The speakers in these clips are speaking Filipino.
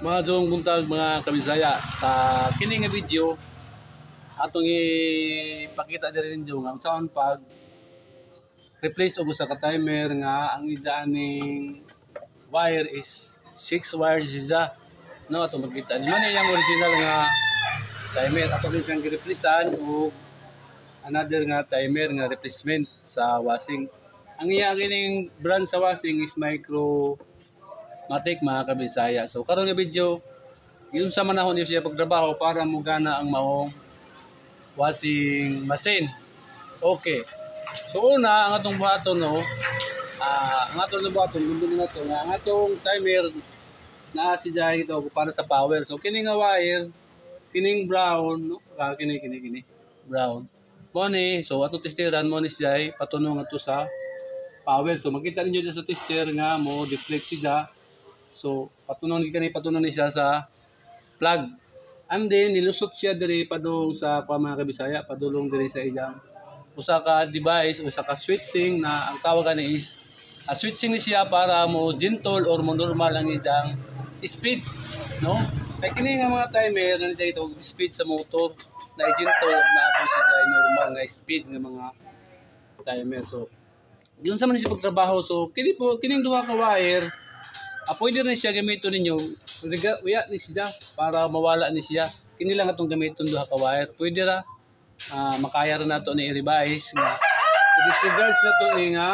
Mga jong buntag mga kabisaya, sa kini nga video atong ipakita diri ninyo nga saan pag replace og usa ka timer nga ang ijaaning wire is 6 wires siya, no? Atong makita ni man yang original nga timer ato din siyang gi-replacean og another nga timer nga replacement sa washing. Ang iya kining brand sa washing is Micromatic mga kabisaya. So karon nga video, yun sa manahon niyo siya pagtrabaho para mugana ang maong washing machine. Okay. So una ang atong buhaton no, ang atong buhaton gundon na to nga ang atong timer naa si jay ito para sa power. So kini nga wire, kining brown no, kini brown. Mo ni, so atong testeran mo ni jay patunong ato sa power. So makita ninyo sa tester nga mo deflect siya. So patunong ni siya sa plug. And then nilusot siya diri padung sa mga kabisaya, padulong diri sa iyang usa ka device, usa ka switching na ang tawagan ni is switching ni siya para mo gentle or mo normal ang iyang speed, no? Kay kini nga mga timer na niya ito speed sa motor na gentle na ato siya normal nga speed nga mga timer. So yun sa man siya pagtrabaho. So kining duha ka wire, pwede rin siya gamiton ninyo uya ni siya para mawala ni siya. Kini lang atong gamiton duha ka wire. Pwede ra makaya rin nato ni i-revise nga disregards na to nga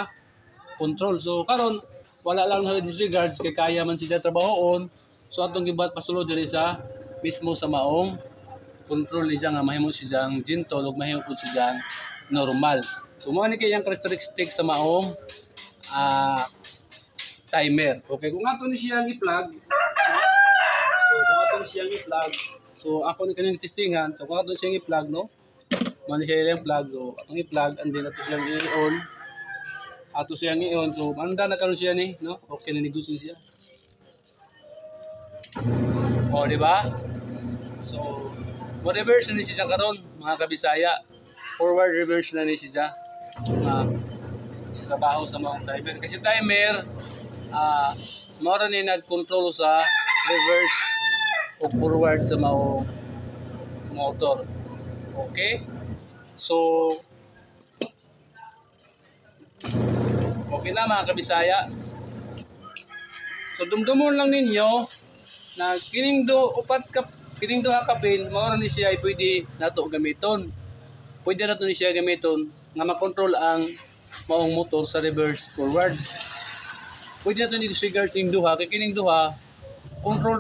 control. So karon wala lang na disregards kay kaya man siya trabahoon. So atong gibat pasulod diri sa mismo sa maong control ni siya nga mahimo siyang gentle ug mahimo pud siyang normal. So mo ni kay yang characteristic sa maong timer. Okay, kung ato ni siyang i-plug, so ako ni kanang testingan, so kung ato siyang i-plug, no? Mali siya yung plug, so atong i-plug and then ato siyang i-on. Ato siyang i-on, so manda na karon siya ni, no? Okay na negosyo siya. O, di ba? So, mo reverse na siya karon, mga kabisaya. Forward reverse na ni siya. Trabaho sa mga timer. Kasi timer, mara ni nag-control sa reverse o forward sa mga motor. Okay? So, okay na mga kabisaya. So, dumdumon lang ninyo na kining duha ka pin, mara ni siya ay pwede nato gamiton. Pwede nato ni siya gamiton nga makontrol ang maong motor sa reverse forward. Pwede nato ni disregard sing duha kay kining duha control